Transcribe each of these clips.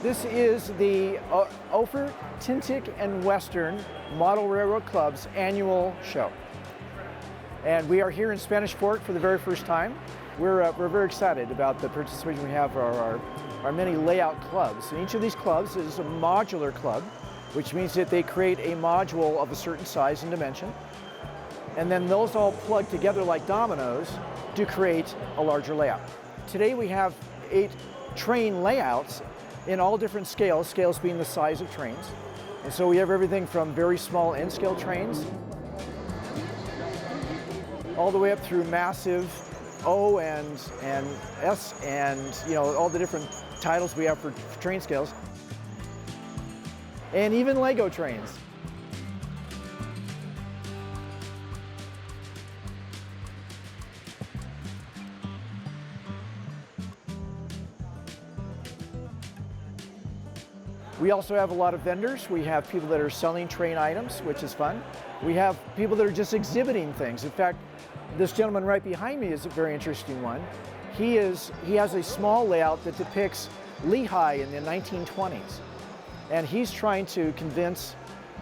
This is the Ophir, Tintic, and Western Model Railroad Club's annual show. And we are here in Spanish Fork for the very first time. We're very excited about the participation we have for our many layout clubs. And each of these clubs is a modular club, which means that they create a module of a certain size and dimension. And then those all plug together like dominoes to create a larger layout. Today we have 8 train layouts in all different scales, scales being the size of trains. And so we have everything from very small N-scale trains all the way up through massive O and S and all the different titles we have for train scales. And even Lego trains. We also have a lot of vendors. We have people that are selling train items, which is fun. We have people that are just exhibiting things. In fact, this gentleman right behind me is a very interesting one. He has a small layout that depicts Lehigh in the 1920s. And he's trying to convince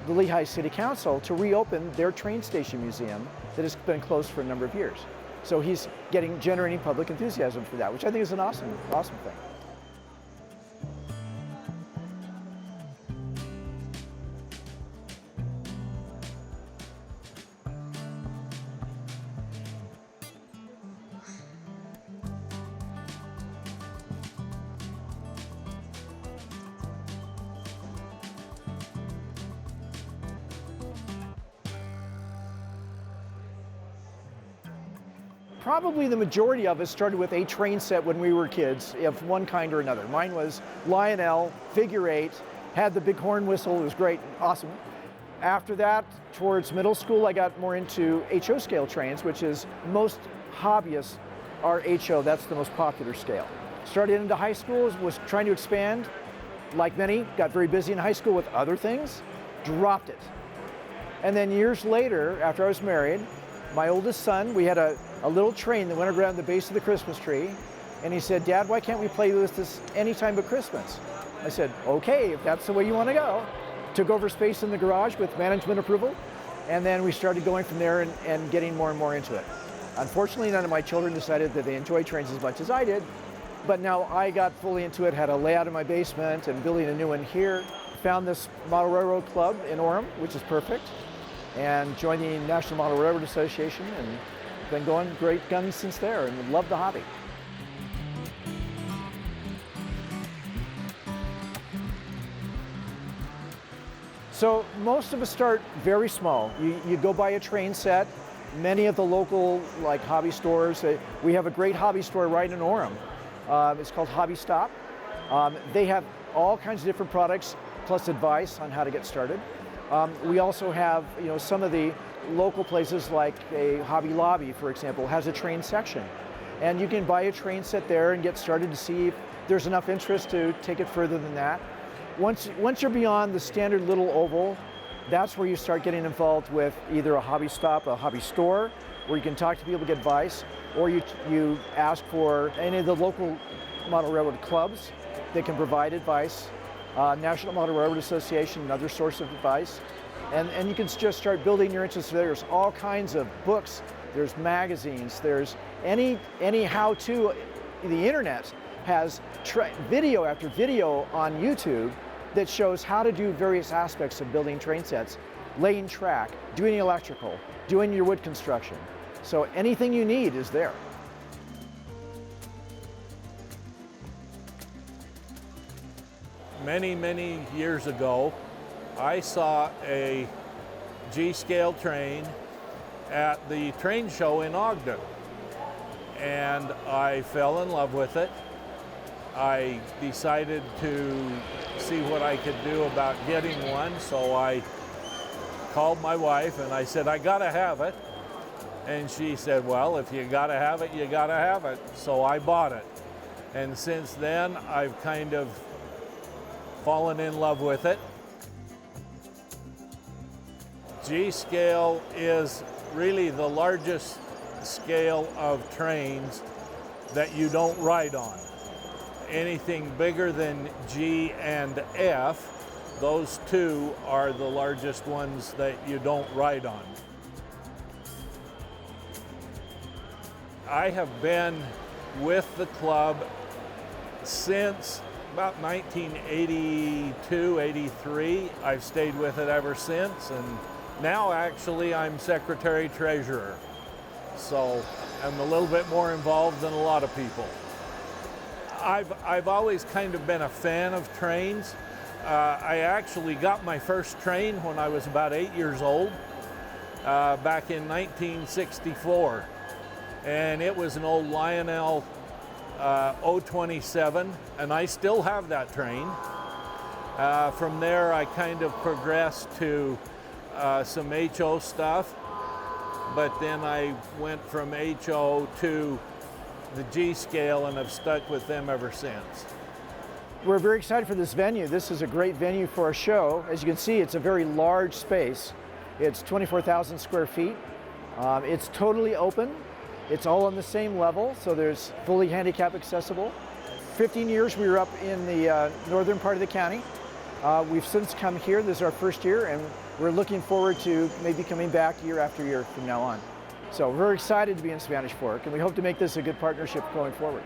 the Lehigh City Council to reopen their train station museum that has been closed for a number of years. So he's generating public enthusiasm for that, which I think is an awesome thing. Probably the majority of us started with a train set when we were kids of one kind or another. Mine was Lionel, figure 8, had the big horn whistle, it was great, awesome. After that, towards middle school, I got more into HO scale trains, which is most hobbyists are HO, that's the most popular scale. Started into high school, was trying to expand, like many, got very busy in high school with other things, dropped it. And then years later, after I was married, my oldest son, we had a little train that went around the base of the Christmas tree, and he said, "Dad, why can't we play with this anytime but Christmas?" I said, "Okay, if that's the way you want to go." Took over space in the garage with management approval, and then we started going from there and getting more and more into it. Unfortunately, none of my children decided that they enjoyed trains as much as I did, but now I got fully into it, had a layout in my basement and building a new one here. Found this Model Railroad Club in Orem, which is perfect, and joined the National Model Railroad Association and been going great guns since there and love the hobby. So most of us start very small. You go buy a train set. Many of the local hobby stores, we have a great hobby store right in Orem. It's called Hobby Stop. They have all kinds of different products plus advice on how to get started. We also have, some of the local places like a Hobby Lobby, for example, has a train section. And you can buy a train set there and get started to see if there's enough interest to take it further than that. Once you're beyond the standard little oval, that's where you start getting involved with either a hobby stop, a hobby store, where you can talk to people to get advice, or you ask for any of the local model railroad clubs that can provide advice. National Model Railroad Association, another source of advice. And you can just start building your interest. There's all kinds of books, there's magazines, there's any how-to. The internet has video after video on YouTube that shows how to do various aspects of building train sets, laying track, doing electrical, doing your wood construction. So anything you need is there. Many, many years ago, I saw a G-scale train at the train show in Ogden, and I fell in love with it. I decided to see what I could do about getting one, so I called my wife and I said, "I gotta have it." And she said, "Well, if you gotta have it, you gotta have it." So I bought it. And since then, I've kind of fallen in love with it. G-scale is really the largest scale of trains that you don't ride on. anything bigger than G and F, those two are the largest ones that you don't ride on. I have been with the club since about 1982, 83. I've stayed with it ever since, and now actually I'm secretary treasurer. So I'm a little bit more involved than a lot of people. I've always kind of been a fan of trains. I actually got my first train when I was about 8 years old, back in 1964. And it was an old Lionel O27, and I still have that train. From there, I kind of progressed to some HO stuff, but then I went from HO to the G scale and have stuck with them ever since. We're very excited for this venue. This is a great venue for a show. As you can see, it's a very large space. It's 24,000 square feet. It's totally open. It's all on the same level, so there's fully handicap accessible. 15 years we were up in the northern part of the county. We've since come here. This is our first year, and we're looking forward to maybe coming back year after year from now on. So we're very excited to be in Spanish Fork, and we hope to make this a good partnership going forward.